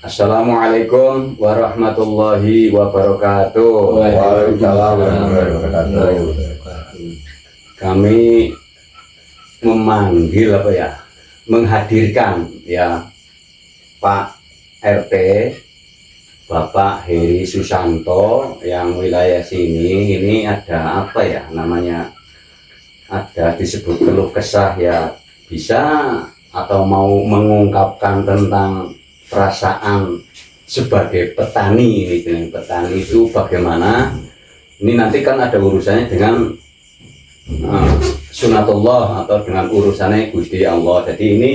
Assalamualaikum warahmatullahi wabarakatuh. Waalaikumsalam warahmatullahi wabarakatuh. Kami memanggil menghadirkan Pak RT Bapak Heri Susanto yang wilayah sini. Ini ada ada disebut keluh kesah bisa atau mau mengungkapkan tentang perasaan sebagai petani ini. Petani itu bagaimana? Ini nanti kan ada urusannya dengan sunatullah atau dengan urusannya Gusti Allah. Jadi ini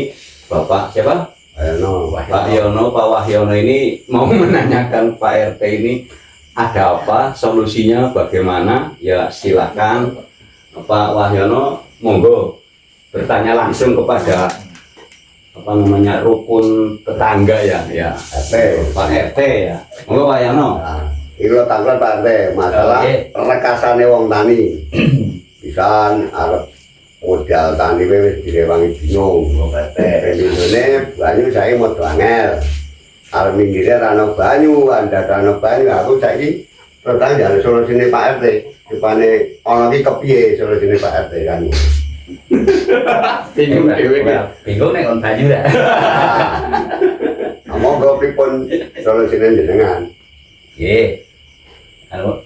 Bapak siapa? Pak Yono, Pak Wahyono ini mau menanyakan Pak RT ini ada apa, solusinya bagaimana? Ya silakan Pak Wahyono, monggo bertanya langsung kepada rukun tetangga RT. Pak RT ya. Monggo Pak Yono. Iki tanggal Pak RT, masalah rekasane wong tani. Pisan arep modal tani wis direwangi bingung. RT pendudukne banyu saiki modho angel. Arep minggire ra ono banyu, anda ra ono banyu, aku saiki pertanyaan jare solusine Pak RT. Dipane ana iki kepiye solusine Pak RT kan. Bingung nek on banyu dah. Monggo pripun solusine jenengan? Nggih.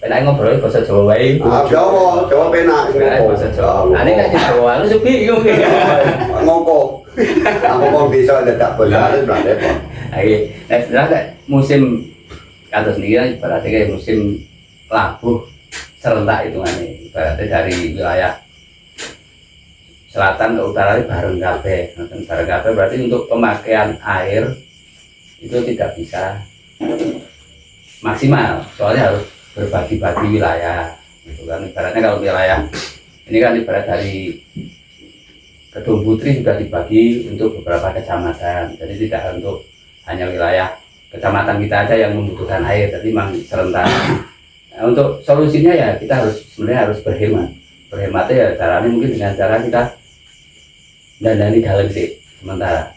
Penak ngobrol basa Jawa wae. Jawa penak. Basa Jawa. Ane nek Jawa lu sepi bingung. Ngoko. Aku kok bisa dadak basa berarti kok. Nggih. Nek jelas musim kados niki berarti kayak musim labuh serentak hitungane. Berarti dari wilayah selatan ke utara ini bareng kabeh. Bareng kabeh berarti untuk pemakaian air itu tidak bisa maksimal, soalnya harus berbagi-bagi wilayah gitu kan. Ibaratnya kalau wilayah ini kan ibarat dari Kedung Putri sudah dibagi untuk beberapa kecamatan, jadi tidak untuk hanya wilayah kecamatan kita aja yang membutuhkan air, jadi memang serentak. Nah, untuk solusinya ya kita sebenarnya harus berhematnya ya caranya mungkin dengan cara kita dandani galeng sih sementara.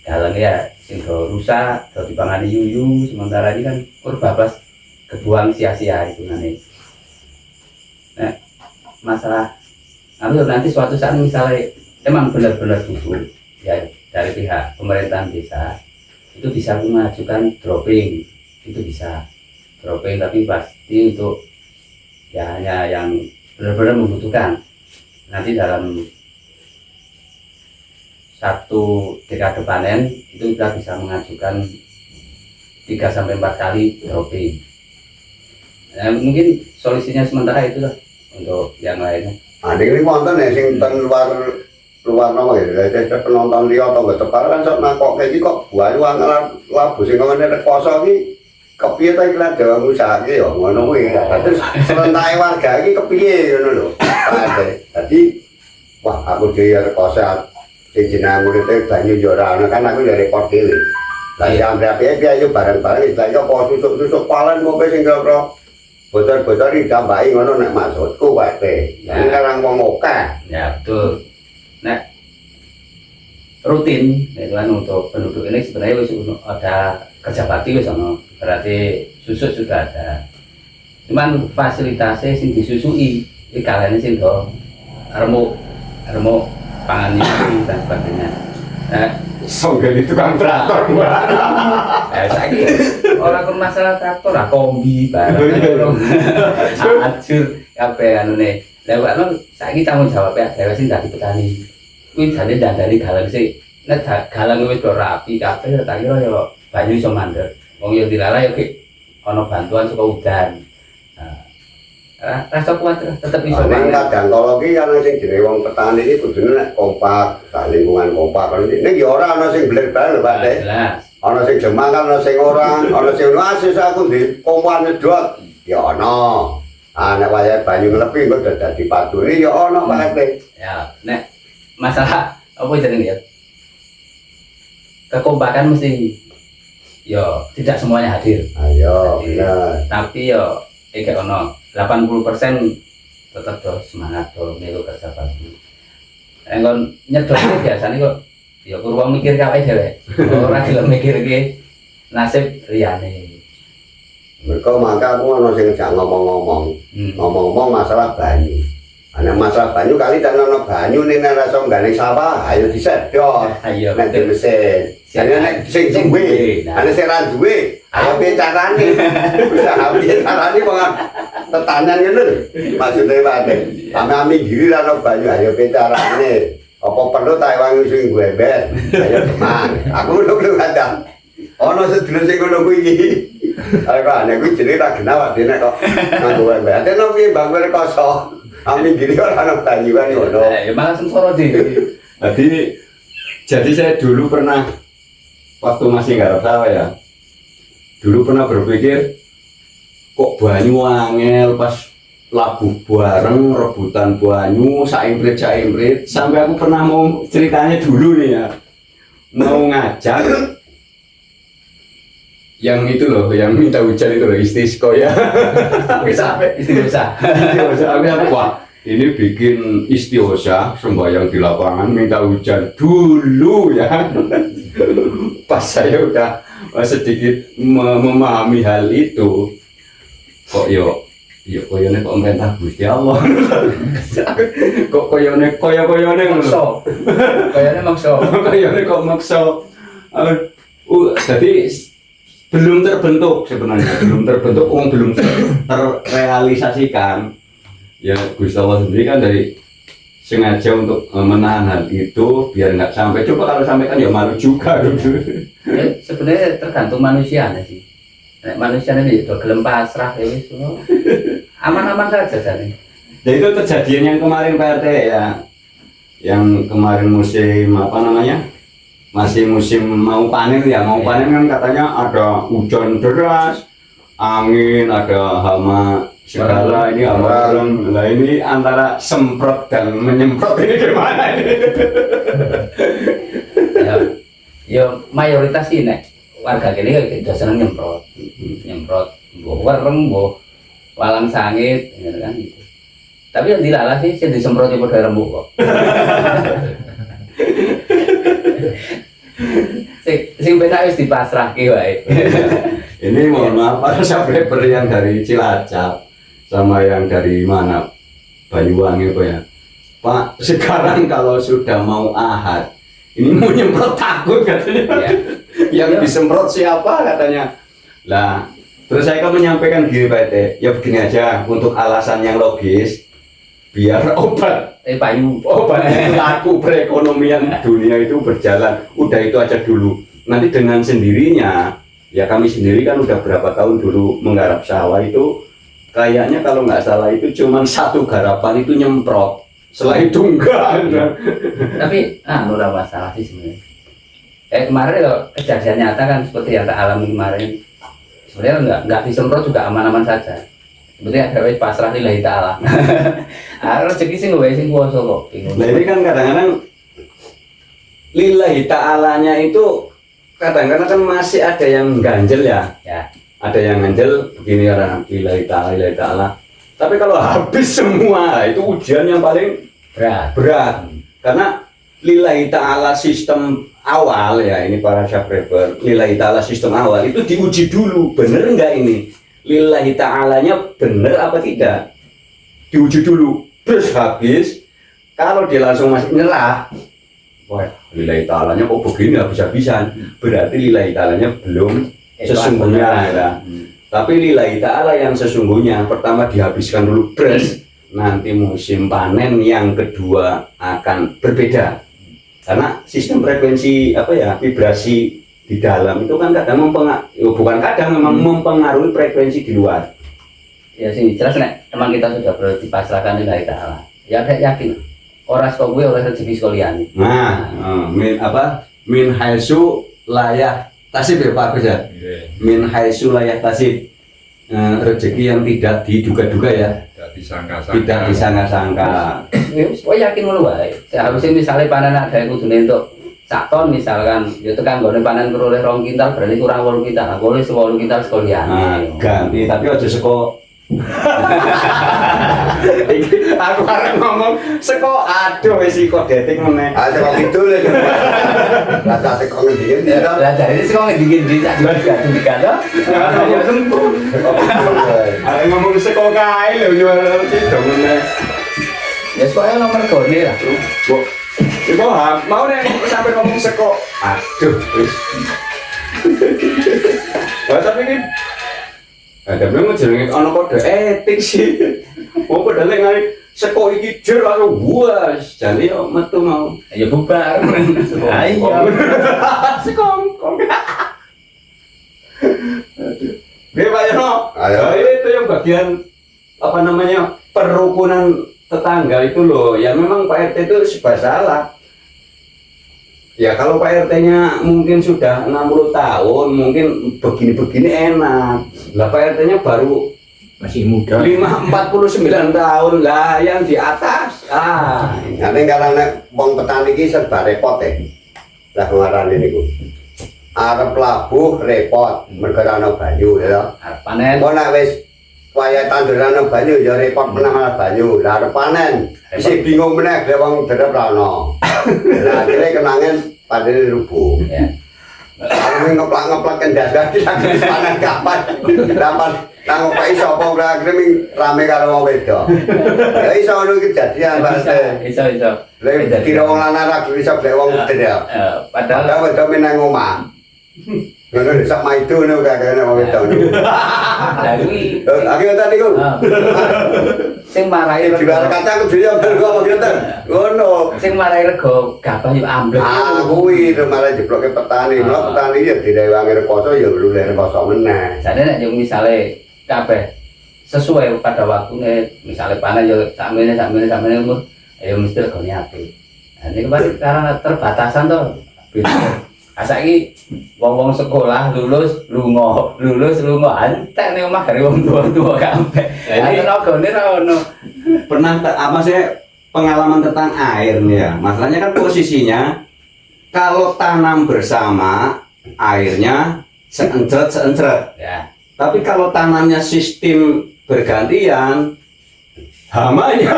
Galeng ya sing rusak, do dipangani yuyu, sementara ini kan bablas kebuang sia-sia itu nanti. Nah, masalah nanti suatu saat misalnya emang benar-benar butuh ya dari pihak pemerintahan desa itu bisa mengajukan dropping, itu bisa dropping, tapi pasti untuk ya hanya yang benar-benar membutuhkan. Nanti dalam satu dekade panen itu kita bisa mengajukan 3-4 kali dropping. Nah, mungkin solusinya sementara itu lah untuk yang lainnya. Ini wonten ya sing ten luar nama ya, jadi penonton liya atau nggak tepat kan sok nakok kayak kok banyu angel labu sing ngene rekoso iki kepiye ta iki lak Jawa ngusahake ya ngono kuwi. Terus selentake warga iki kepiye ngono lho. Dadi wah aku dhewe rekoso sing jenenge murid banyu yo ora ana kan aku ya repot dhewe. Lah ya ampe-ampe ayo bareng-bareng istilahnya kok susuk-susuk palen kok sing kira bocor-bocor ditambahi ngono nek maksudku Pak Teh. Ini karang wong akeh. Ya betul. Nah, rutin itu kan untuk penduduk ini sebenarnya wis ada kerja bakti wis ono. Berarti susuk sudah ada. Cuman fasilitasnya sing disusui iki kalene sing do remuk pangan itu dan sebagainya. Nah, Songgel itu kan traktor Mbak. Saiki ora kok masalah traktor lah kombi barang. Ajur kabeh anune. Lah kok saiki tanggung jawabnya dhewe sing dadi petani. Kuwi jane dandani galeng sik. Nek galeng wis do rapi kabeh tak kira ya banyu iso mandek. Wong yo dilala yo ki ana bantuan saka udan. Rasa kuat tetap iso. Nek kadang kala ki ana sing jenenge wong petani iki kudune nek kompak, sak lingkungan kompak. Nek ya ora ana sing bler-bler Pak Teh. Jelas. Ana sing jemangan, ana sing ora, ana sing asis aku di kompak nyedot. Ya ana. Nek wayahe banyu nglepi kok dadi padune ya ana Pak Teh. Ya, nek masalah apa jenenge ya? Kekompakan mesti yo tidak semuanya hadir. Ayo, bener. Tapi yo kayak ono 80% tetap do semangat do melu kerja bakti. Engkon nyedot biasanya kok ya kurang mikir kae dhewe. Ora gelem mikir iki nasib liyane. Mereka maka aku ono sing jak ngomong-ngomong. Ngomong-ngomong masalah banyu. Ana masalah banyu kali dan ono banyu ning rasa nggane sawah, ayo disedot. Ayo Nek di mesin. Jane nek sing duwe, ana sing ra duwe, ayo piye carane? Usaha piye carane kok tetanan ngono lho. Maksude wae. Ami-ami diri ra ono banyu, ayo piye carane? Apa perlu tak wangi sing gue ember? Ayo teman. Aku lho kadang. Ono sedulur sing ngono kuwi iki. Ayo nek kuwi jenenge tak genah dene kok nganggo ember. Ate no piye Bang Rekoso? Ami diri ora ono banyuan ngono. Ya malah sengsara dhewe. Jadi saya dulu pernah waktu masih garap sawah ya. Dulu pernah berpikir kok banyu angel pas labuh bareng rebutan banyu saimprit sampai aku pernah mau ceritanya dulu nih ya. Mau ngajak yang itu loh, yang minta hujan itu loh, istisqo ya. Istighosa. Wah, ini bikin istighosa sembahyang di lapangan minta hujan dulu ya. Pas saya udah sedikit memahami hal itu, kok koyone kok perintah Gusti Allah. Kok koyone Makso. Kayane kok maksa. Jadi belum terbentuk sebenarnya, belum terrealisasikan. Ya Gusti Allah sendiri kan dari sengaja untuk menahan hal itu biar nggak sampai. Coba kalau sampai kan ya malu juga gitu. Sebenarnya tergantung manusia sih. Nek manusia ini udah gelem pasrah ya wis aman-aman saja sane. Jadi itu kejadian yang kemarin Pak RT ya. Yang kemarin musim apa namanya? Masih musim mau panen ya, panen kan katanya ada hujan deras, angin, ada hama segala ini hama. Nah ini antara semprot dan menyemprot ini gimana ini? Ya mayoritas sih nek warga kene udah seneng nyemprot, mbok wereng, mbok walang sangit, gitu kan gitu. Tapi yang dilalah sih sing disemprot ya padha rembuk kok. Sing penak wis dipasrahke wae. Ini mohon maaf para subscriber yang dari Cilacap sama yang dari mana Banyuwangi apa ya. Pak, sekarang kalau sudah mau Ahad, ini mau nyemprot takut katanya. Yang disemprot siapa katanya. Lah, terus saya kan menyampaikan gini Pak Ete, ya begini aja untuk alasan yang logis. Biar obat laku perekonomian dunia itu berjalan, udah itu aja dulu. Nanti dengan sendirinya, ya kami sendiri kan udah berapa tahun dulu menggarap sawah itu, kayaknya kalau nggak salah itu cuma satu garapan itu nyemprot, setelah itu enggak. Tapi udah masalah sih sebenarnya. Kemarin loh kejadian nyata kan seperti yang tak alami kemarin. Sebenarnya nggak disemprot juga aman-aman saja. Sebetulnya ada wis pasrah lillahi ta'ala. Rezeki sing wae sing kuwasa kok. Nah ini kan kadang-kadang lillahi ta'alanya itu kadang-kadang kan masih ada yang ganjel ya. Ada yang ganjel begini orang lillahi ta'ala. Tapi kalau habis semua itu ujian yang paling berat. Karena lillahi ta'ala sistem awal ya, ini para subscriber, lillahi ta'ala sistem awal itu diuji dulu, bener enggak ini? Lillahi ta'alanya bener apa tidak? Diuji dulu, terus habis kalau dia langsung masih nyerah, wah lillahi ta'alanya kok begini habis-habisan, berarti lillahi ta'alanya belum sesungguhnya ya. Tapi lillahi ta'ala yang sesungguhnya pertama dihabiskan dulu beres, nanti musim panen yang kedua akan berbeda. Karena sistem frekuensi vibrasi di dalam itu kan kadang memang mempengaruhi frekuensi di luar. Ya sih jelas nek teman kita sudah dipasrahkan lillahi ta'ala. Ya yakin ora saka kuwi oleh rezeki saka liyane. Min haitsu layah tasib ya Pak Agus ya. Min haitsu layah tasib. Rezeki yang tidak diduga-duga ya. Tidak disangka-sangka. Oh yakin ngono wae. Seharusnya misalnya panen ada yang kudune entuk 1 ton misalkan, ya tekan gone panen peroleh 2 kintal berarti kurang 8 kintal. Boleh 8 kintal sekalian. Ganti tapi aja seko. Aku arep ngomong seko aduh wis iko detik meneh. Ah seko kidul. Rasa seko ngendi ya. Lah jarine sing kok ngendi-ngendi sak digadung-gadung to. Ya sempur. Arep ngomong seko kae lho yo sido meneh. Ya soalnya nomor gone lah. Bu. Ibu mau nih sampai ngomong seko. Aduh wis. Wah tapi ini ada memang jenenge ana kode etik sih. Oh padahal ngari seko iki jur karo buas. Jane yo metu mau. Ya bubar. Ayo. Sekongkong. Aduh. Dia Pak Yono. Ayo. Itu yang bagian apa namanya perukunan tetangga itu loh. Ya memang Pak RT itu serba salah. Ya kalau Pak RT-nya mungkin sudah 60 tahun, mungkin begini-begini enak. Lah Pak RT-nya baru masih muda. 49 tahun lah yang di atas. Nanti karena wong petani iki serba repot lah ngarane niku. Arep labuh repot mergo ana banyu ya. Arep panen. Kok nek wis waya tanduran ana banyu ya repot meneh malah banyu. Lah arep panen isih bingung meneh lek wong derep ra ono. Lah akhire kenangan padane rubuh. Ya. Aku ngeplak-ngeplak kendas lagi panen kapan. Dapat nang opo iso apa ora akhire rame karo wong wedok. Ya iso ono kejadian Pak. Iso. Lek kira wong lanang ra iso blek wong derep. Padahal Padahal wedok menang omah. Ngono sak maido ngono kakek wong wedok. dari Akhirnya tadi ku. sing marai Jual kacang ke dia bergo ngeten. Ngono. sing marai rego gabah yo amblek. Ah kuwi itu malah jebloke petani. Lho petani ya direwangi rekoso ya luleh rekoso meneh. Jane nek yo misale kabeh sesuai pada waktunya misale panen yo sakmene umur ya mesti regane apik. Nah ini pasti karena terbatasan to. Saiki wong-wong sekolah lulus lunga antek ning omah gare wong tua-tua kabeh. Ini nagone ra ono. Pernah apa sih pengalaman tentang air nih ya? Masalahnya kan posisinya kalau tanam bersama airnya seencret. Ya. Tapi kalau tanamnya sistem bergantian hamanya.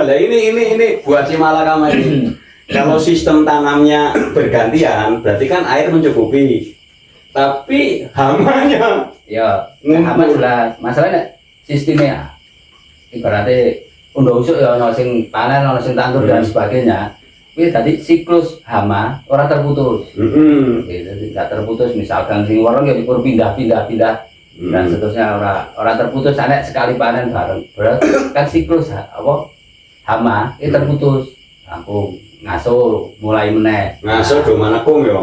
Lah ini buat si Malakama ini. Kalau sistem tanamnya bergantian berarti kan air mencukupi. Tapi hamanya Ya, hama jelas. Masalahnya sistemnya ibaratnya undang usuk ya ono sing panen, ono sing tandur dan sebagainya. Ini tadi siklus hama orang terputus. Jadi tidak terputus. Misalkan sing warung ya dikur pindah dan seterusnya orang terputus. Anak sekali panen bareng. Berarti kan siklus apa hama itu terputus. Rampung ngasuh mulai meneh. ngasuh do manakung ya.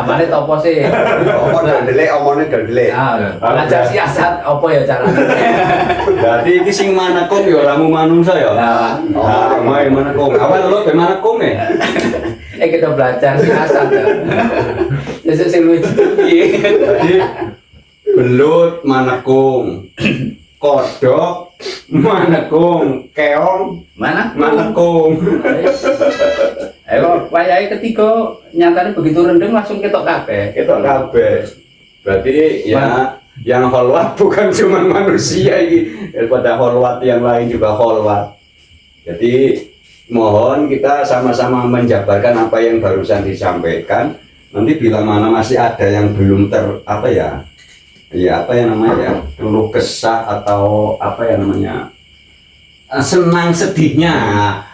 Amane topo sih. Omong dandelik, omongnya dandelik. Belajar siasat apa ya caranya? Berarti iki sing manakung ya ramu manungsa ya. Nah, main manakung. Awal lo be manakung ya. Kita belajar siasat ya. Sesuk sing lucu piye? Jadi belut manakung. Kodok manakung, keong Mana? manakung. Ayo, wayahe ketiga nyatanya begitu rendeng langsung ketok kabeh. Ketok kabeh. Berarti ya yang holwat bukan cuma manusia ini, daripada holwat yang lain juga holwat. Jadi mohon kita sama-sama menjabarkan apa yang barusan disampaikan. Nanti bila mana masih ada yang belum apa yang namanya keluh kesah atau apa yang namanya senang sedihnya.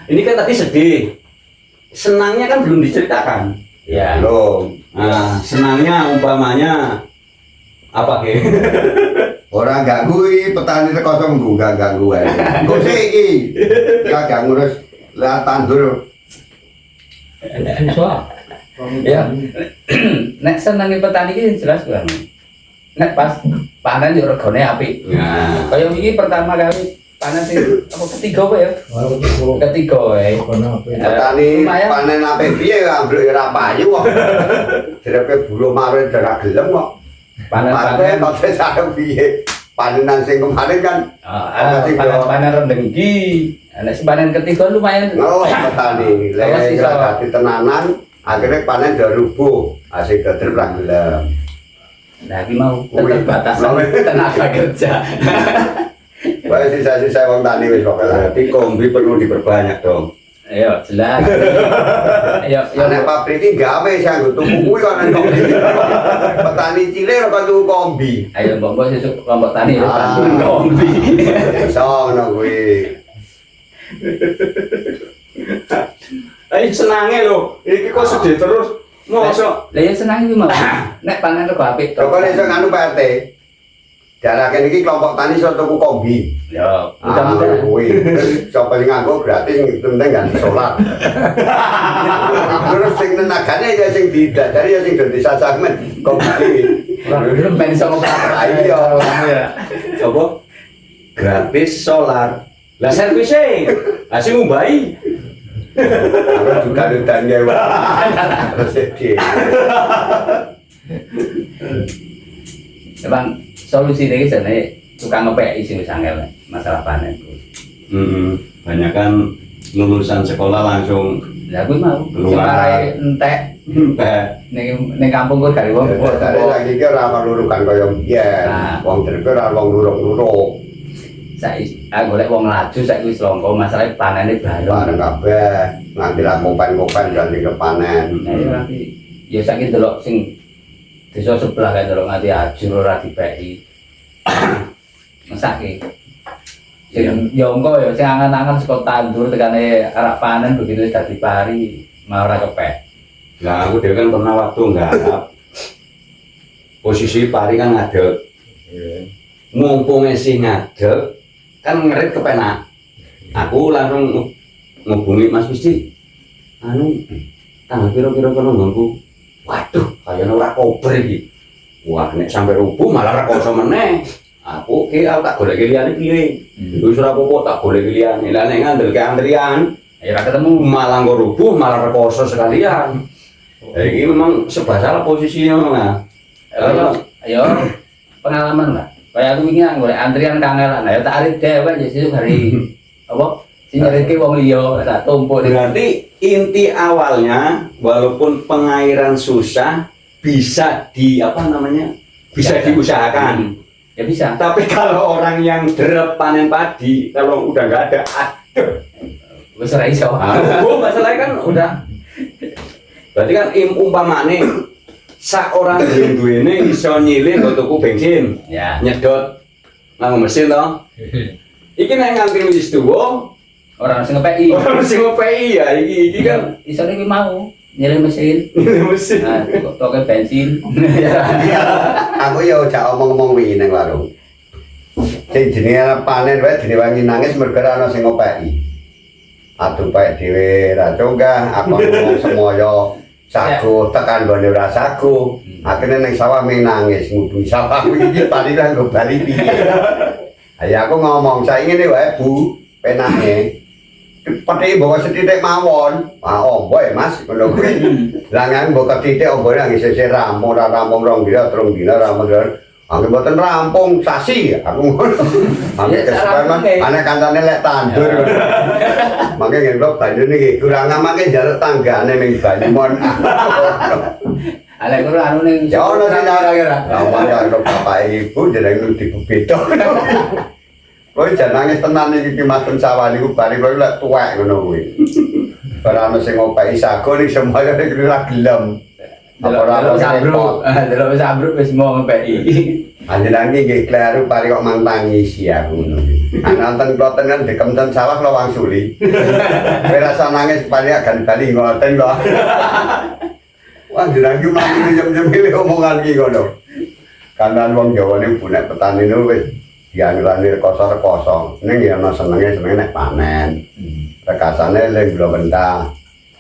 Ini kan tadi sedih, senangnya kan belum diceritakan. Ya. Belum. Nah, senangnya umpamanya apa ke? Orang ganggu iki petani rekoso ganggu ae. Kok sih iki? Gak ngurus lah tandur. Susah. Ya. Nek senangi petani iki jelas banget. Nek pas panen yo regane apik. Nah, Kaya wingi pertama kali panen sing apa ketiga apa ya? Ketiga wae. Petani panen apik piye ambruk ora payu kok. Direpe bulu mare ora gelem kok. Panen-panen kok sare piye? Panenan sing kemarin kan panen rendeng iki. Nek sing panen ketiga lumayan. ngeloh petani. Lek ora dadi tenanan akhirnya panen udah rubuh. Asik dader ra gelem. Nah, iki mau keterbatasan tenaga kerja. Wah sisa-sisa wong tani wis pokoke. Berarti kombi perlu diperbanyak dong. Ayo jelas. Ayo Nek pabrik iki gawe sing tuku kuwi kok nang kombi. Petani cilik kok tuku kombi. Ayo mbok sesuk kelompok tani ya Ah. kombi. Iso ngono kuwi. Ayo senange lho, iki kok sedih terus. Mosok Lah ya senang iki mau. Nek panen rego apik to. Kok iso nganu Pak RT. Diarahke iki kelompok tani iso tuku kombi. Ya, Ah, mudah-mudahan. kuwi. Terus coba sing nganggo gratis sing penting kan solar. Terus sing nenagane ya sing didadari ya sing dadi sasamen kombi. Ora belum ben iso ngobrol. Iya. apa? Gratis solar. Lah servisnya asing ngumbai. Aku juga ditanya terus sedih. Emang solusi iki jane tukang ngepeki sing wis angel masalah panen. Banyak kan lulusan sekolah langsung Lah kuwi mau sing Keluar. marai entek ning kampung kok gari wong Dari lagi ki ora melurukan kaya biyen. Nah. Wong derpe ora wong luruk-luruk. saiki golek wong laju saiki wis longko masalah panene Bareng bareng. kabeh nanti lah kopen-kopen ganti ke panen. Nah ya nanti ya saiki delok sing desa sebelah kan delok nganti ajur ora dipeki. Mesake. Sing ya engko ya sing angan-angan saka tandur tekane arek panen begitu wis dadi pari mau ora kepek. Lah aku dhewe kan pernah waktu nggarap. Posisi pari kan ngadeg. Mumpung isih ngadeg kan ngerit kepenak. Aku langsung ngubungi Mas Misti. Anu tanggal pira-pira kono nggonku. Waduh, kayane ora kober iki. Wah, nek sampe rubuh malah rekoso meneh. Aku tak golek liyane piye. Wis ora apa-apa tak golek liyane. Lah nek ngandelke antrian Ya ora ketemu. malah nggo rubuh malah rekoso sekalian. Iki memang serba salah posisinya nah. Ayo pengalaman lah. Kayak aku wingi golek antrian kangelan. Ayo tak arit dhewe ya sesuk hari apa? Sing nyeritke wong liya tak tumpuk Berarti inti awalnya walaupun pengairan susah bisa bisa diusahakan. Ya bisa. Tapi kalau orang yang derep panen padi kalau udah nggak ada, aduh. Wis ora iso. Masalahnya kan udah. Berarti kan umpamane sak orang duwe-duwene iso nyilih nggo tuku bensin, Ya. nyedot nganggo mesin to. Iki nek nganti wis tuwa, Orang sing ngepeki. ora mesti ngopei ya iki kan Iso iki mau nyilih mesin. mesin. Nah, toke bensin. Aku ya ojak omong-omong wingi nang warung. Sing jenenge panen wae dene wangi nangis mergo ora ana sing ngopeki. Aduh pek dhewe ra congah, aku ngomong semoyo sago tekan gone ora sago. Akhirnya ning sawah ming nangis ngubungi sawah iki paling ra nggo bali piye. Ayo aku ngomong saiki ngene wae Bu, penake. Pati bawa setitik mawon. Ah ombo ya Mas, ngono kuwi. Lah nang mbok ketitik ombone nang isih rampung ora rampung rong dina rampung. Angge mboten rampung sasi aku ngono. Angge kesepaman ana kancane lek tandur. Mangke ngendok banyu niki kurang amake njaluk tanggane ning Banyumongan. Ala kuwi anu ning Ya ono sing kira-kira. Lah karo bapak ibu jeneng dibeda. Kowe jan nangis tenan iki Mas sawah niku bari kowe lek tuwek ngono kuwi. Ora ono sing ngopeki sago ning semoyo ning ora gelem. delok sabruk. Delok sabruk wis mau ngepeki. Panjenengan iki nggih kleru pari kok mantangisi aku ngono. Nonton kloten kan dikemten sawah lo wangsuli. Kowe rasa nangis pari akan bali ngoten kok. Wah jenengan iki mati nyem-nyem omongan iki ngono. Kanan wong Jawa niku bunek petani niku wis dianggurane rekoso-rekoso. Ning ya ana senenge nek panen. Rekasane lek gula bentah.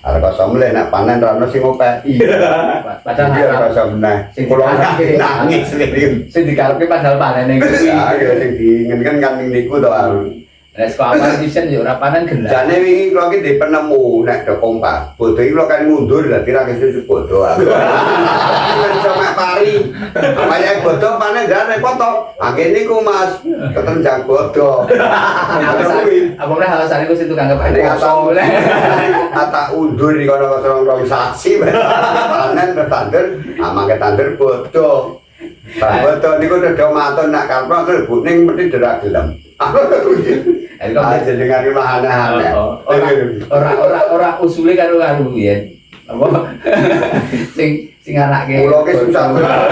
Rekoso mle nek panen ra ono sing ngopeki. Padahal Iya rekoso meneh. Sing Kula dikarepke. nangis lho. sing dikarepke padahal panen ning kuwi. Ya sing diinginkan kan niku to. Nek sekolah desain yo ora panen gelas. Jane wingi kula iki penemu nek do kompak. Bodo iki kula kan mundur dadi ra kesusu bodo. Wis sama pari. Banyak bodo panen gak repot to. Angge niku Mas, ketenjang bodo. Apa ora alasane ku situ kanggep Nek kosong. ata undur iki kono rong sasi panen tandur, amangke tandur bodo. Betul niku udah matur nak karpa kuning mesti derak gelem. Jadi kan aneh-aneh. Ora usule karo ya. Apa? Sing anake. Kula ki susah tenan.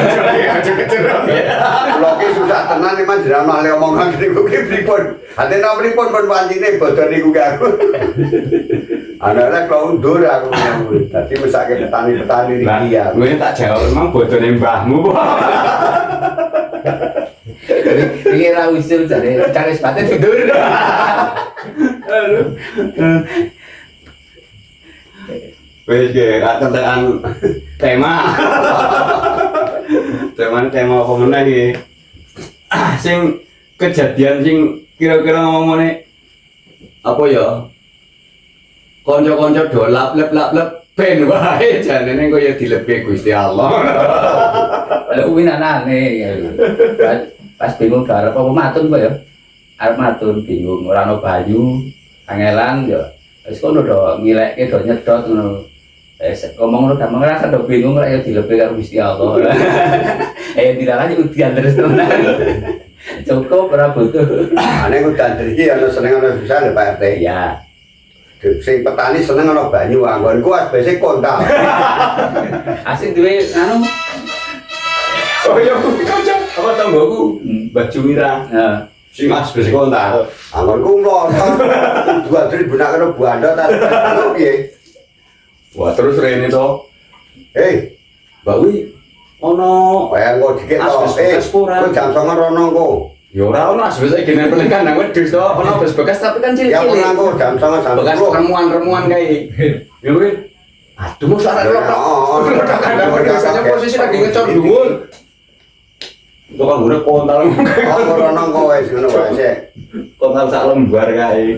Kula ki susah tenan iki manjane ana omongan niku ki pripun. Atene pripun pun pancine bodho niku ki aku. Ana-ana kula undur aku. Dadi mesake petani-petani iki ya. Kowe tak jawab emang bodhone mbahmu. Iki ra usul jare cari sepatu tidur. Aduh. Wis ge kentekan tema. Tema apa meneh iki? Sing kejadian sing kira-kira ngomongane apa ya? Kanca-kanca dolap lep ben wae janene kaya dilebih Gusti Allah. Lha kuwi anane. Pas bingung arep apa matun kok ya. Arep matun bingung ora ono banyu, kangelan ya. Wis kono do ngilekke do nyedot ngono. Ngomong lu gampang rasa do bingung ra ya dilebih karo Gusti Allah. Dilarang udian terus tenan. Cukup ora butuh. Ane udan iki ana seneng ana susah lho Pak RT. Ya. Sing petani seneng ana banyu anggonku asbese kontal. Asik duwe anu. Oh iya, kanca apa tanggoku? Mbak Jumira. Heeh. Sing asbes kontak. Anggonku mlontor. Dua dari bunak karo buanda ta piye? Wah, terus rene to. Hei, Mbak Wi ono kaya engko dikit to. Asbes pura. Kok jam 09.00 rono engko. ya ora ono asbes iki nek pelek kandang wedhus to, ono bekas tapi kan Ya cilik-cilik. pernah engko jam 09.00 Bekas remuan-remuan kae. Ya kuwi. Aduh, mos arek lotok. Kandang wedhus biasanya posisi lagi ngecor dhuwur. Itu kan ngene kontal. Oh, rono engko wis ngono wae sik. Kontal sak lembar kae.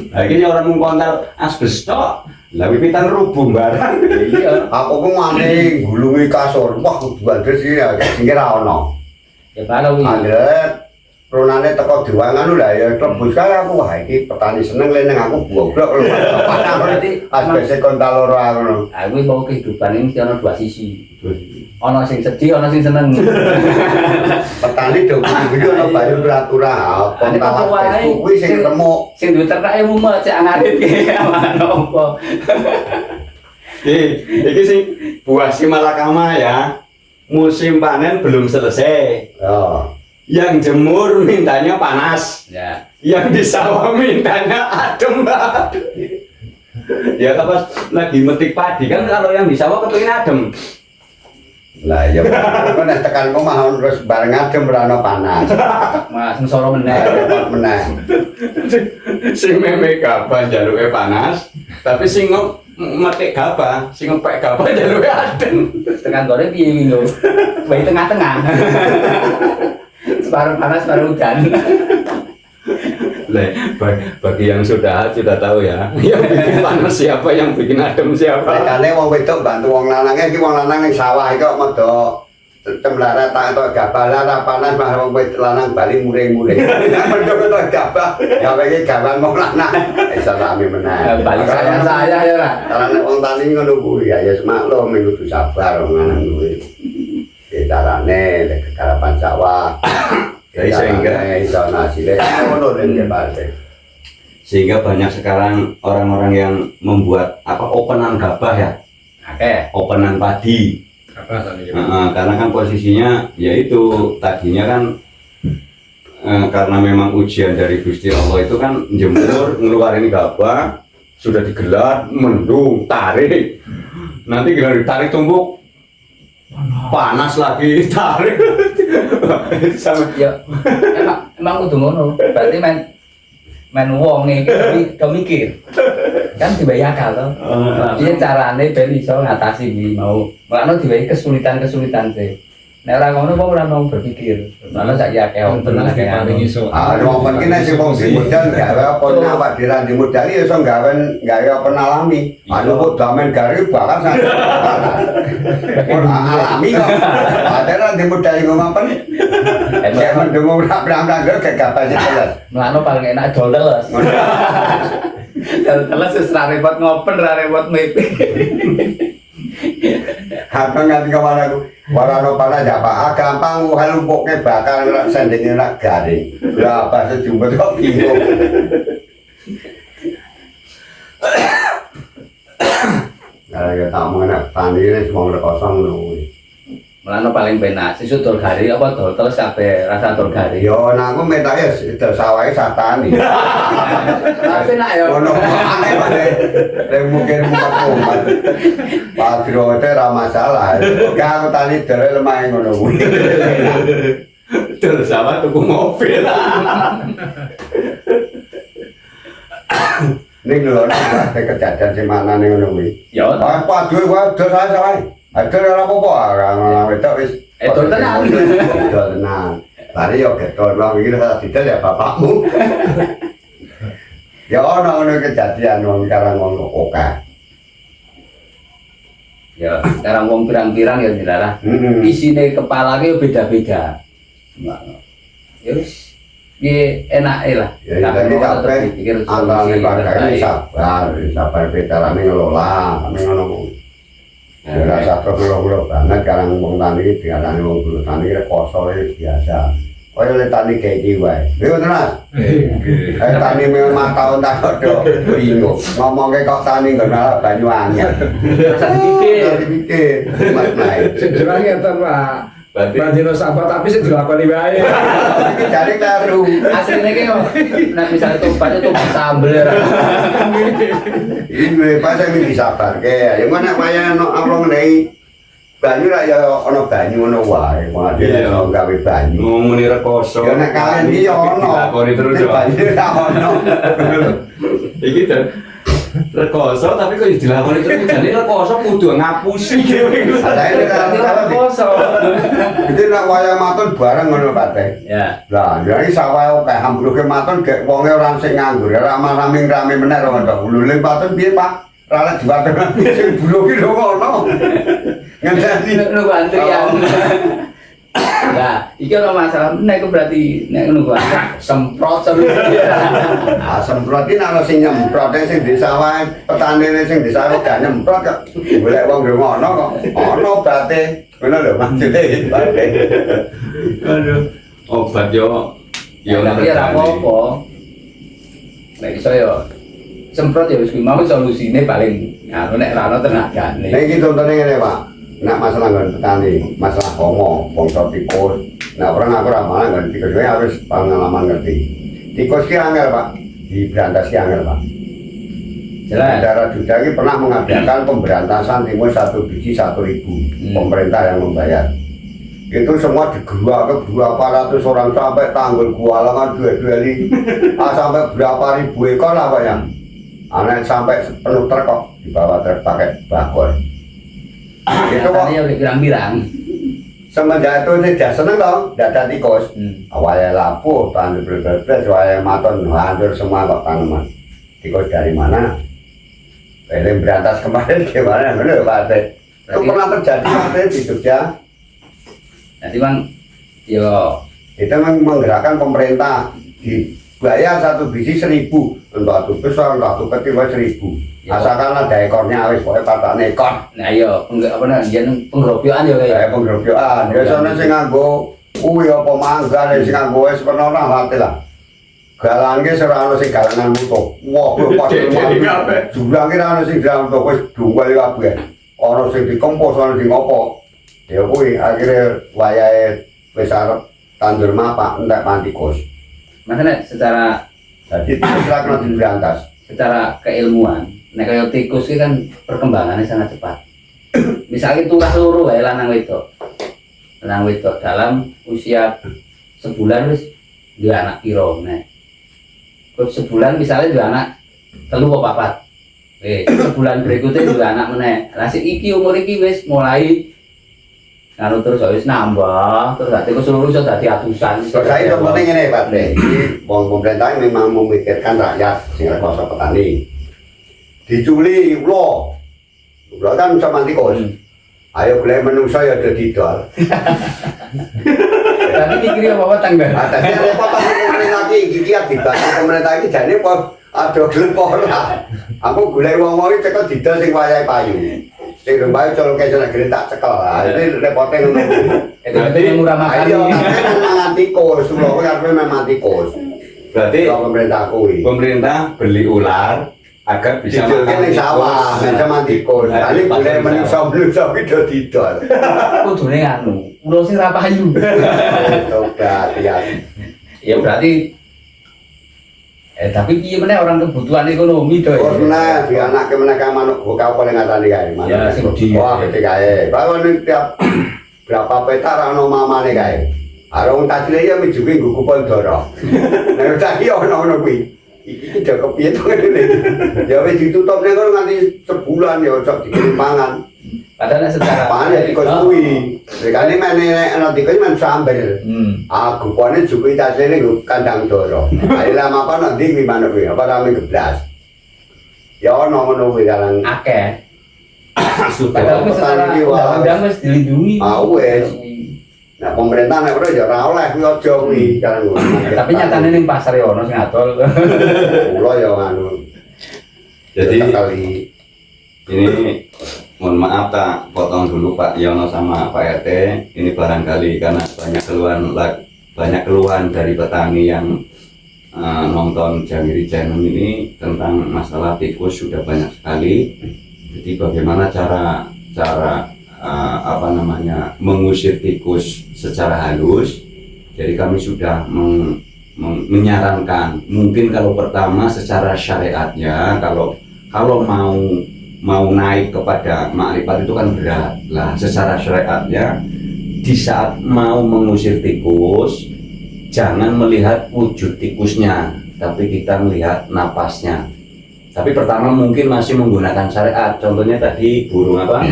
Lah iki ora mung kontal asbes tok. Lah pipitan rubuh barang. Iya. Aku ku ngene gulungi kasur. Wah, kuduan terus iki ya sing ora ono. Ya kalau iki. Angger ronane teko diwangan lho ya klebus kae aku wah iki petani seneng leneng aku goblok lho. Berarti asbese kontal loro aku ngono. Aku mau kehidupan ini mesti ana dua sisi. Ono sing sedih, ono sing seneng. Petani do kudu ono bayu ora-ora. Kontal asbes kuwi sing remuk. Sing duwe ternake mumet cek ngarit ki apa. Iki sing buah si malakama ya. Musim panen belum selesai. Ya. Yang jemur mintanya panas. Ya. Yang di sawah mintanya adem. Ya pas lagi metik padi kan kalau yang di sawah kepengin adem. Lah ya kok nek tekan omah terus bareng adem ora ono panas. Mas sensoro meneh. Repot meneh. Sing meme gabah jaluke panas, tapi sing metik gabah, sing ngepek gabah jaluke adem. Tekan gore piye iki lho. Bayi tengah-tengah. Separuh panas, separuh hujan. Bagi yang sudah tahu ya, yang bikin panas siapa, yang bikin adem siapa. Rekane wong wedok bantu wong lanange iki wong lanang ning sawah iki kok medo cemlarat tak entuk gabah lara panas mah wong wedok lanang bali muring-muring. Medo entuk gabah, gawe iki gawan wong lanang. Iso rame meneh. Balik saya ya lah. Carane wong tani ngono kuwi ya maklum kudu sabar wong lanang kuwi. Carane lek kekarapan sawah. Sehingga sehingga banyak sekarang orang-orang yang membuat openan gabah ya, openan padi. Karena kan posisinya yaitu tadinya kan karena memang ujian dari Gusti Allah itu kan jemur ngeluarin gabah sudah digelar mendung tarik nanti gila ditarik tumbuk panas lagi tarik sama Ya emang kudu ngono. Berarti men wong iki do mikir. Kan dibayar akal to. Piye carane ben iso ngatasi iki mau. Mulane diwehi kesulitan-kesulitan teh. Nek ora ngono wong ora mau berpikir. Malah saiki akeh wong tenang diparingi iso. wong penting nek sing wong dimodal gawe apa awak dhewe dimodali iso gawe apa alami. Anu kok damen gari bahkan alami kok. Padahal dimodali ngomapen. Ya mendung ora brang-brang gak gabah jelas. Mulane paling enak doles. Doles wis ra repot ngopen, ra repot mepe. Apa nganti kemana aku? Warna panah japa, gampang halumpuknya bakal ngerak sendingnya nak garing. Berapa sejumlah kok bingung. Kalau ya tak mengenai tani ini semua udah kosong nunggu. Mulane paling penak sesuk dol gari apa dol terus kabeh rasa dol gari. Yo, nah aku minta ya sawai satani. Tapi nak ya. Ono aneh banget. Mungkin muka kumat. Padro itu ramah masalah. Oke, aku tani dari lemah ngono. Terus sama tuku mobil. Ning lho nek kejadian sing mana ning ngono kuwi. Ya. Padro wae sawai. Ada ora apa-apa, ora wedok wis. Edol tenan. Edol tenan. Bari yo gedol wong iki ora didel ya bapakmu. Ya ono kejadian wong karang wong oke. Ya, sekarang wong pirang-pirang ya dilarang. Isine kepalane beda-beda. Ya wis piye enake lah. Ya iki kabeh antane barang sabar veterane ngelola, ngono kuwi. Ya rasa terus banget karang wong tani diarani wong guru tani rekoso biasa. Kaya le tani kayak iki wae. Lho tenan. Tani memang tahun tak kok bingung. Ngomongke kok tani ngono banyu anyar. Dipikir. Mas naik. Sederhana ngeten, Pak. Berarti Bandino sampah tapi sing dilakoni wae. Iki jare karo. Asline ki nek misale tobat itu sambel ya. Ini pas yang disabarke. Ya ngono waya ono Allah ngene. Banyu ra ya ono banyu ngono wae. Mate ono gawe banyu. ngomongin rekoso. Ya nek kalian iki ono. Dilakoni terus yo. Banyu ra ono. Iki tuh rekoso tapi kok dilakoni terus jane rekoso kudu ngapusi gitu. Saiki nek Koso. itu nek waya maton bareng ngono Pak. Ya. Lah, ya iki sawah oke ambruke maton gek wonge ora sing nganggur, rame meneh rondo. Luling paton piye, Pak? Ra lek diwaten sing bulu ki lho ngono. Ngenteni Nunggu antrian. Nah, iki ono masalah nek berarti nek nunggu semprot solusi. semprot iki nek sing nyemprot sing di sawah petani sing di sawah gak nyemprot kok golek wong ngono kok. Ono bate. Ngono lho maksude bate. Aduh. Obat yo Tapi ora apa-apa. Nek iso yo semprot ya wis kuwi mau solusine paling nek ra ono tenagane. Nek iki contone ngene, Pak. Nek masalah nggon petani, masalah homo, bangsa tikus. Nah, orang aku ora malah nggon tikus harus pengalaman ngerti. Tikus ki angel, Pak. Di berantas ki angel, Pak. Jelas. Negara Juda ini pernah mengadakan pemberantasan timus 1 biji 1.000. Pemerintah yang membayar. Itu semua digeruak ke berapa ratus orang sampai tanggul Kualangan dua-duali. Sampai berapa ribu ekor lah Pak ya. Aneh sampai penuh truk kok dibawa truk pakai bakor. Itu kok ya pirang-pirang. semenjak itu saya seneng dong, tidak ada tikus. Awalnya lapuh, tandur berbeda, awalnya maton, hancur semua kok tanaman. Tikus dari mana? Film berantas kemarin gimana? Bener Pak Ate. Itu pernah terjadi Pak Ate di Jogja. Jadi Bang, yo Itu menggerakkan pemerintah dibayar 1 biji 1.000 untuk atu besar, untuk atu kecil 1.000. Ya. Asalkan ada ekornya, wis pokoknya patah ekor. nah yo apa namanya penggerobyokan yo kayak. Penggerobyokan. Biasanya sing nganggo kuwi apa mangga sing nganggo wis pernah hati lah. Galange ora ono sing galangan mutuh. Wah, pas jurang ora ono sing galang mutuh wis dunggal kabeh. Ono sing dikompos, ono sing opo. Ya kuwi akhire wayahe wis arep tandur mapak entek mantikus. Makanya secara Jadi tikus ra kena diberantas. secara keilmuan, nek kaya tikus iki kan perkembangannya sangat cepat. Misalnya turah loro wae lanang wedok. Lanang wedok dalam usia sebulan wis duwe anak piro nek. Kok sebulan misalnya duwe anak 3 apa 4. Sebulan berikutnya duwe anak meneh. Lah sik iki umur iki wis mulai anu terus wis nambah, terus dadi keseluruhan iso dadi atusan. Terus saya contohnya ngene Pak Bre. Iki wong pemerintah memang memikirkan rakyat sing rekoso petani. Diculi ulo. Ulo kan sama tikus. Ayo golek menungso ya do didol. Tapi dikira apa tanggal. Tadi repot pemerintah iki dibantu pemerintah iki jane apa ada gelem ora. Aku golek wong-wong iki cekel didol sing wayahe payu. Sing rumah colok kayak jalan gede tak cekel lah. Ini repotnya ngono. Itu murah makan. Ayo, tapi memang tikus. Pulau aku memang tikus. Berarti Kalau pemerintah kui. pemerintah beli ular agar bisa Dijulke ning sawah, sama tikus. Tadi boleh menungso video didol. Kudune anu, ulo sing ra payu. Coba lihat. Ya berarti tapi piye meneh orang kebutuhan ekonomi to. Karena di anak mereka manuk kau paling ngatani kae. Ya, sing di. Wah, gede kae. Bahwa ning tiap berapa peta rano mamane kae. Arung tajile ya mijuke nggo kupon doro. Nek tadi ono kuwi. Iki udah kepiye to ngene. Ya wis ditutup nek kono nganti sebulan ya ojo dikirim pangan. Padahal secara Pangan tikus kuwi. Rekane meneh ana tikus men sambel. Aku kupone juki tajile nggo kandang doro. Ayo lama apa nanti kuwi manuk kuwi. Apa rame geblas. Ya ono ngono kuwi kalang. akeh. sudah Padahal wis secara undang-undang wis dilindungi. Wis. Nah pemerintah nek ora ya ora oleh kuwi aja kuwi kan. Tapi nyatane ning pasar ya ono sing adol. Kula ya anu. jadi kali ini mohon maaf tak potong dulu Pak Yono sama Pak RT ini barangkali karena banyak keluhan dari petani yang nonton Jamiri Channel ini tentang masalah tikus sudah banyak sekali. Jadi bagaimana cara mengusir tikus secara halus. Jadi kami sudah menyarankan mungkin kalau pertama secara syariatnya kalau mau naik kepada makrifat itu kan berat lah. Secara syariatnya di saat mau mengusir tikus jangan melihat wujud tikusnya, tapi kita melihat napasnya. Tapi pertama mungkin masih menggunakan syariat. Contohnya tadi burung apa?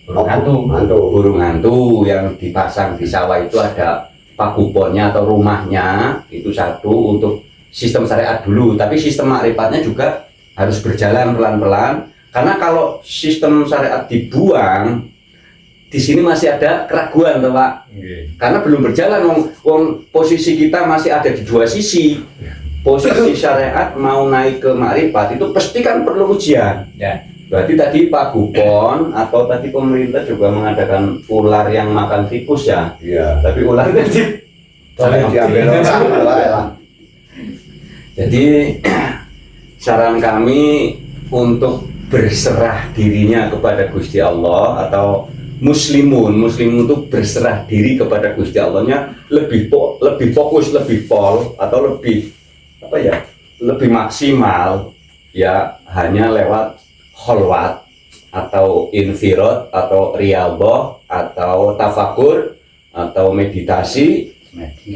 Burung hantu yang dipasang di sawah itu ada paguponnya atau rumahnya, itu satu untuk sistem syariat dulu. Tapi sistem makrifatnya juga harus berjalan pelan-pelan. Karena kalau sistem syariat dibuang, di sini masih ada keraguan, toh, Pak. Karena belum berjalan. Wong posisi kita masih ada di dua sisi. Posisi syariat mau naik ke makrifat itu pasti kan perlu ujian. Ya. Berarti tadi Pak Gupon atau tadi pemerintah juga mengadakan ular yang makan tikus ya. iya. Tapi ularnya Diambil orang lah. Jadi saran kami untuk berserah dirinya kepada Gusti Allah atau muslim untuk berserah diri kepada Gusti Allahnya lebih fokus, lebih pol atau lebih maksimal ya hanya lewat kholwat atau infirad atau riyadhah atau tafakur atau meditasi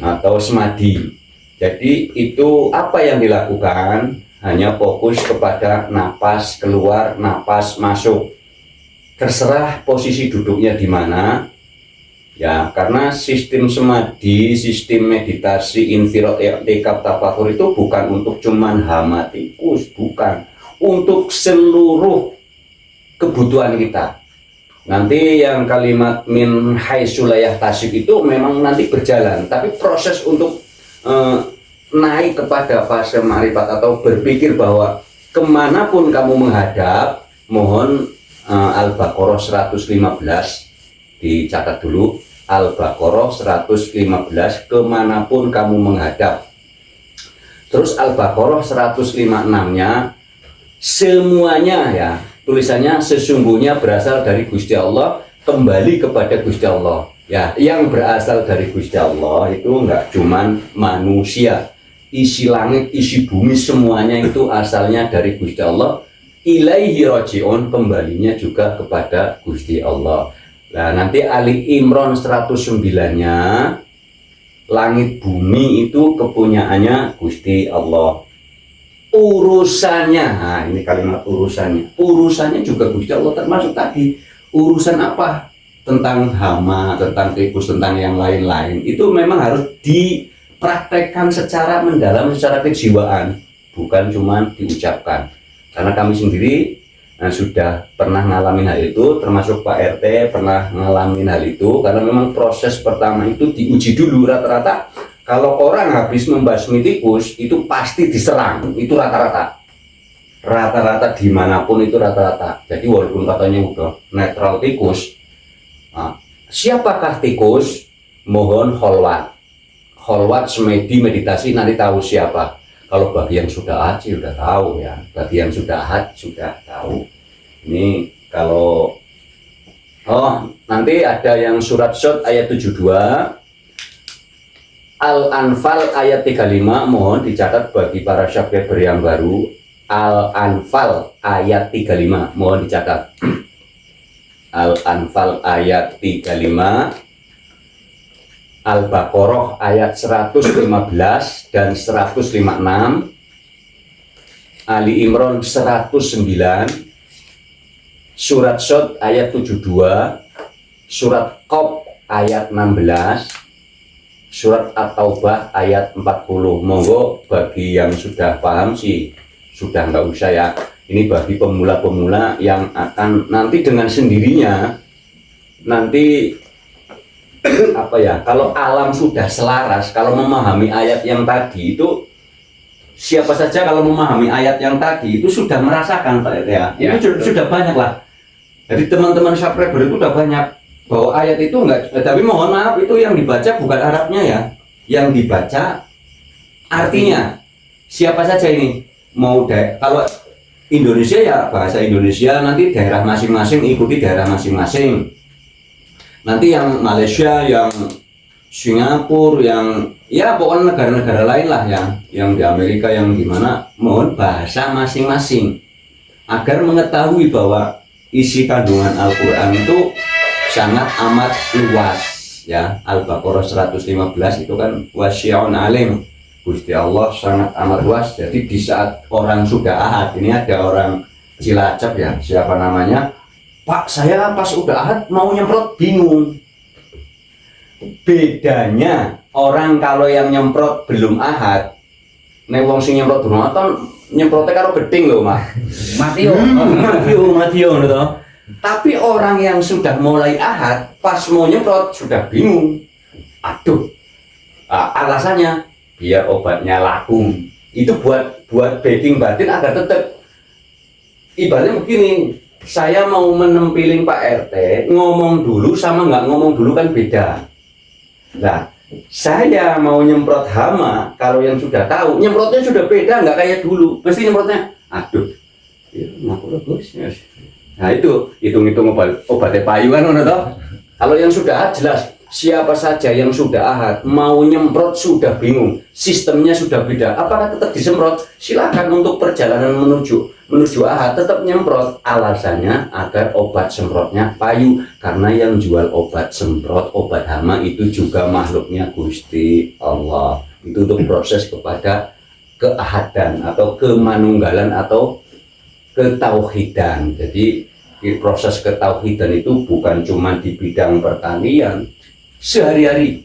atau semadi. Jadi itu apa yang dilakukan hanya fokus kepada napas keluar, napas masuk. Terserah posisi duduknya di mana. Ya, karena sistem semadi, sistem meditasi, infirad, i'tikaf, tafakur itu bukan untuk cuman hama tikus, bukan. Untuk seluruh kebutuhan kita. Nanti yang kalimat min haitsu la yahtasib itu memang nanti berjalan, tapi proses untuk naik kepada fase ma'rifat atau berpikir bahwa kemanapun kamu menghadap, mohon Al-Baqarah 115 dicatat dulu. Al-Baqarah 115 kemanapun kamu menghadap. Terus Al-Baqarah 156-nya semuanya ya tulisannya sesungguhnya berasal dari Gusti Allah, kembali kepada Gusti Allah. Ya, yang berasal dari Gusti Allah itu enggak cuman manusia, isi langit, isi bumi semuanya itu asalnya dari Gusti Allah. Ilaihi raji'un, kembalinya juga kepada Gusti Allah. Nah, nanti Ali Imran 109-nya langit bumi itu kepunyaannya Gusti Allah. Urusannya, nah ini kalimat urusannya juga Gusti Allah, termasuk tadi urusan apa tentang hama, tentang tikus, tentang yang lain-lain itu memang harus dipraktekkan secara mendalam, secara kejiwaan, bukan cuma diucapkan. Karena kami sendiri sudah pernah ngalamin hal itu, termasuk Pak RT pernah ngalamin hal itu, karena memang proses pertama itu diuji dulu. Rata-rata kalau orang habis membasmi tikus itu pasti diserang, itu rata-rata rata-rata dimanapun itu rata-rata. Jadi walaupun katanya udah netral tikus, siapakah tikus? Mohon kholwat. Kholwat semedi meditasi nanti tahu siapa. Kalau bagi yang sudah haji sudah tahu ya. Bagi yang sudah haji sudah tahu. Ini kalau nanti ada yang surat Shot ayat 72. Al-Anfal ayat 35, mohon dicatat bagi para subscriber yang baru. Al-Anfal ayat 35, mohon dicatat. Al-Anfal ayat 35, Al-Baqarah ayat 115 dan 156, Ali Imran 109, surat Shot ayat 72, surat Qaf ayat 16, surat At-Taubah ayat 40. Monggo bagi yang sudah paham sih sudah nggak usah ya. Ini bagi pemula-pemula yang akan nanti dengan sendirinya nanti apa ya, kalau alam sudah selaras, kalau memahami ayat yang tadi itu, siapa saja kalau memahami ayat yang tadi itu sudah merasakan Pak ya. Ini sudah banyak lah. Jadi teman-teman subscriber itu udah banyak bahwa ayat itu enggak, tapi mohon maaf itu yang dibaca bukan Arabnya ya, yang dibaca artinya. Siapa saja ini mau kalau Indonesia ya bahasa Indonesia, nanti daerah masing-masing ikuti daerah masing-masing. Nanti yang Malaysia, yang Singapura, yang ya pokoknya negara-negara lain lah yang di Amerika, yang gimana, mohon bahasa masing-masing agar mengetahui bahwa isi kandungan Al-Quran itu sangat amat luas ya. Al-Baqarah 115 itu kan wasyi'un alim, Gusti Allah sangat amat luas. Jadi di saat orang sudah ahad, ini ada orang Cilacap ya, siapa namanya, Pak saya pas udah ahad mau nyemprot bingung. Bedanya orang kalau yang nyemprot belum ahad, nek wong sing nyemprot durung ahad nyemprotnya karo geding lho mah mati yo ngono. Tapi orang yang sudah mulai ahad pas mau nyemprot sudah bingung. Aduh, alasannya biar obatnya laku. Itu buat backing batin agar tetap. Ibaratnya begini, saya mau menempilin Pak RT, ngomong dulu sama nggak ngomong dulu kan beda. Nah, saya mau nyemprot hama, kalau yang sudah tahu nyemprotnya sudah beda, nggak kayak dulu. Pasti nyemprotnya, aduh, ya, ngaku bos. Nah itu hitung-hitung obatnya payuan ngono toh. Kalau yang sudah jelas, siapa saja yang sudah ahad mau nyemprot sudah bingung, sistemnya sudah beda. Apakah tetap disemprot? Silakan untuk perjalanan menuju ahad tetap nyemprot. Alasannya agar obat semprotnya payu, karena yang jual obat semprot, obat hama itu juga makhluknya Gusti Allah. Itu untuk proses kepada keahadan atau kemanunggalan atau ketauhidan. Jadi proses ketauhidan itu bukan cuma di bidang pertanian sehari-hari,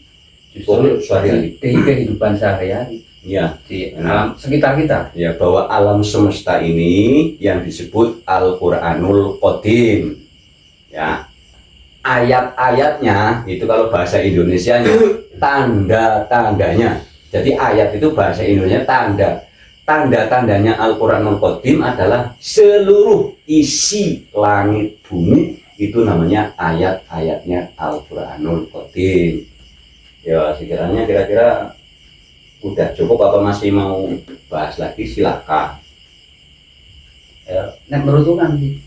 justru sehari-hari di kehidupan sehari-hari ya, di alam sekitar kita ya, bahwa alam semesta ini yang disebut Al-Quranul Qadim ya, ayat-ayatnya itu kalau bahasa Indonesianya tanda-tandanya. Jadi ayat itu bahasa Indonesia tanda-tandanya Al-Quranul Qadim adalah seluruh isi langit bumi, itu namanya ayat-ayatnya Al-Quranul Qadim. Ya sekiranya kira-kira udah cukup apa masih mau bahas lagi, silakan. ya, menurutku kan sih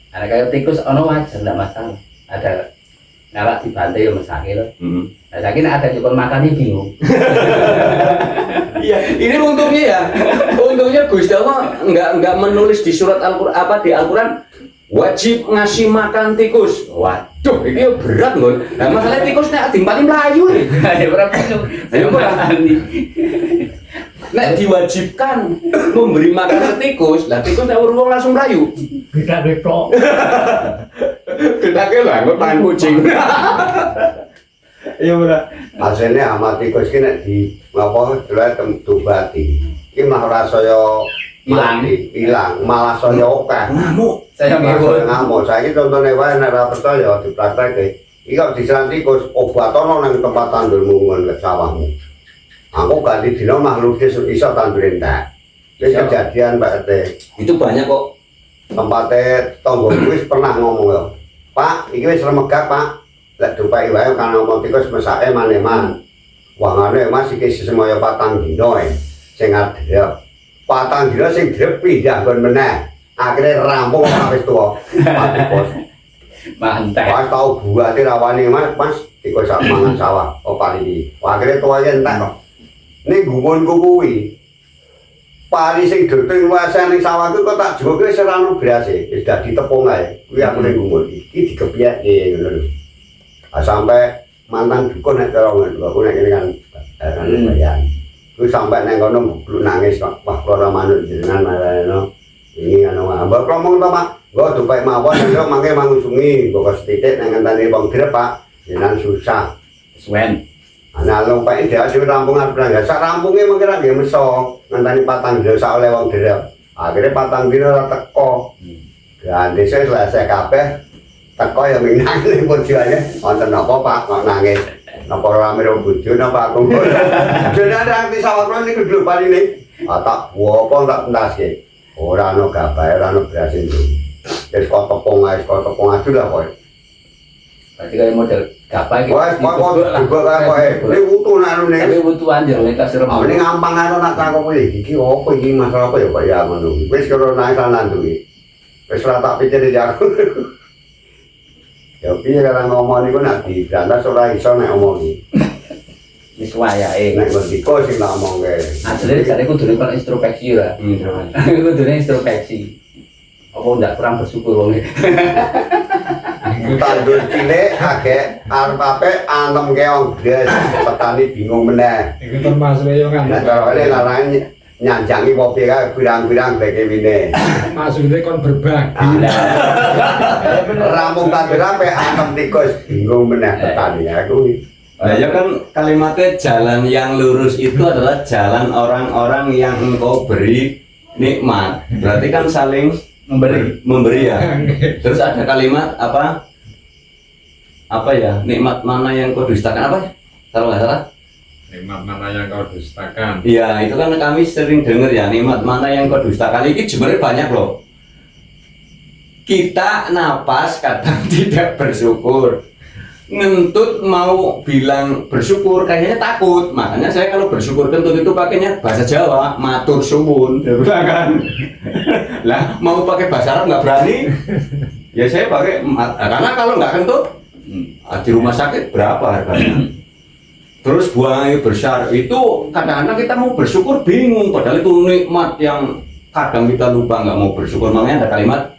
ada kayak tikus ono wajar enggak masalah, ada ngalak dibantai ya mesake loh. Nah saya kira ada juga makannya bingung. Iya, ini untungnya Gusti Allah nggak menulis di surat Al-Quran di Al-Quran wajib ngasih makan tikus. Waduh, ini berat loh. Nah, masalahnya tikus nek dimpani mlayu nih. Ya berapa tuh? Ayo nek diwajibkan memberi makan ke tikus, lah tikus nek urung langsung mlayu. Kita betok. Gedake lah kok tangan kucing. Iya bener. Asline ama tikus ki nek di apa delok tembati. Ki mah ora saya ilang, malah saya akeh. Ngamuk. Saya ngamuk. Saiki contone wae nek ora percaya dipraktekke. Iki kok diserang tikus obat ana nang tempat tandurmu ngon sawahmu. Aku ganti dina makhluk iso tandur entek. Ini kejadian Pak RT. Itu banyak kok. Tempatnya tonggo wis pernah ngomong lho. Pak, iki wis remegak, Pak. Lek dupai wae kan ngomong tikus mesake maneman. Wangane Mas iki semoyo 4 dino sing adrep. 4 dino sing drep pindah kon meneh. Akhire rampung wis tuwa. Pak tikus. Mantap. Pas tau buate rawani Mas tikus sak mangan sawah. Oh pali iki. Akhire tuwa entek kok. Ning gumunku kuwi pari sing doting luasan ning sawah ku kok tak jogo wis ora ono berase, wis dadi tepung ae. Kuwi aku ning gumun iki digebyake ngono lho. Sampai mantan dukun nek cara ngono, aku nek ngene kan bayan. Kuwi sampai nang kono mbubluk nangis kok, wah ora manut jenengan marano. Ini anu ambek ngomong to Pak, nggo dupek mawon yo mangke mangusungi, kok setitik nang ngenteni wong grep Pak, jenengan susah. Swen. Ana lompat dia aja rampungan berangga. Sak rampunge mengkira nggih meso ngenteni 4 dina sak oleh wong derep. Akhire 4 dina ora teko. Ganti selesai kabeh. Teko ya minang ning bojone. Wonten napa Pak kok nangis? Napa ora miro bojo napa aku? Jenengan anti sawah kula niku lho paline. Tak apa tak entaske. Ora ono gabahe, ora ono beras itu. Wis kok tepung ae, kok tepung aja lah kowe. Berarti kayak model gapai gitu. Wah, juga kan kowe. Ini utuh nek anu Tapi butuh anjir nek kasih Ah, ini ngampang karo nak takok kowe iki opo iki masalah apa ya Pak ya ngono. Wis karo naik kanan kuwi. Wis ora tak pikir iki aku. Ya piye karo ngomong niku nak diberantas ora iso nek omongi. wis wayahe. Nek ngendika sing tak omongke. Asline jare kudune kon introspeksi lah. Kudune introspeksi. Apa ndak kurang bersyukur wong iki. Tandur cilik akeh arep ape anem keong gres petani bingung meneh. Iku termasuk yo kan. Nek cara ini larang nyanjangi kopi kae pirang-pirang beke wine. Maksudnya kon berbagi. Rampung tandur ape anem tikus bingung meneh petani aku. Nah, ya kan kalimatnya jalan yang lurus itu adalah jalan orang-orang yang engkau beri nikmat. Berarti kan saling memberi ya. Terus ada kalimat apa ya? Nikmat mana yang kau dustakan apa ya? Kalau nggak salah? Nikmat mana yang kau dustakan? Iya, itu kan kami sering dengar ya, nikmat mana yang kau dustakan. Ini sebenarnya banyak loh. Kita napas kadang tidak bersyukur. Ngentut mau bilang bersyukur kayaknya takut, makanya saya kalau bersyukur kentut itu pakainya bahasa Jawa, matur suwun, kan? Lah mau pakai bahasa Arab nggak berani, ya saya pakai karena kalau nggak kentut di rumah sakit berapa harganya? Terus buang besar itu kadang-kadang kita mau bersyukur bingung, padahal itu nikmat yang kadang kita lupa nggak mau bersyukur, makanya ada kalimat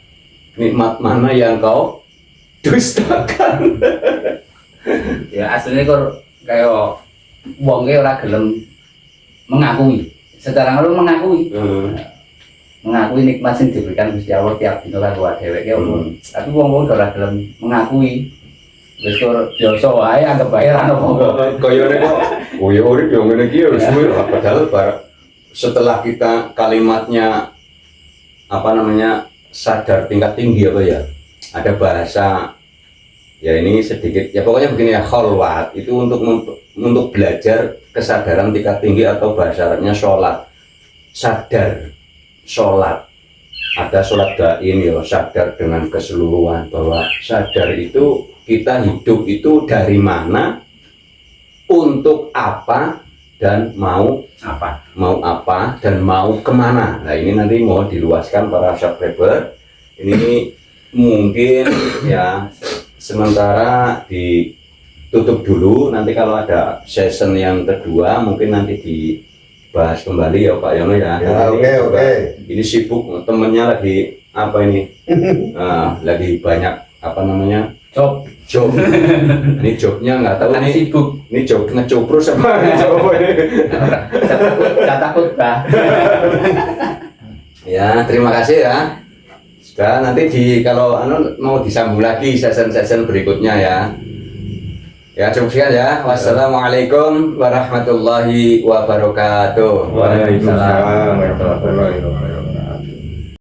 nikmat mana yang kau dustakan. Ya aslinya kok kayak wongnya ora gelem mengakui. Secara ngelum mengakui. Mengakui nikmat sing diberikan Gusti Allah tiap dina karo dheweke ono. Tapi wong-wong ora gelem mengakui. Wis kok biasa wae anggap bae ora ono. Kayane kok oh ya urip yo ngene iki wis padahal setelah kita kalimatnya sadar tingkat tinggi apa ya? Ada bahasa ya ini sedikit ya pokoknya begini ya, kholwat itu untuk belajar kesadaran tingkat tinggi atau bahasa Arabnya sholat, sadar sholat, ada sholat daim ya, sadar dengan keseluruhan bahwa sadar itu kita hidup itu dari mana, untuk apa, dan mau apa dan mau kemana. Nah ini nanti mau diluaskan para subscriber, ini mungkin ya sementara ditutup dulu, nanti kalau ada season yang kedua mungkin nanti dibahas kembali ya Pak Yono ya. Ya oke. Ini sibuk temennya lagi apa ini? Lagi banyak job. Ini jobnya nggak tahu ini Sibuk. Ini job ngecuprus apa job ini? Jangan takut bah. Ya terima kasih ya. Sudah nanti kalau mau disambung lagi season berikutnya ya. Ya cukup sekian ya. Wassalamualaikum warahmatullahi wabarakatuh. Waalaikumsalam warahmatullahi wabarakatuh.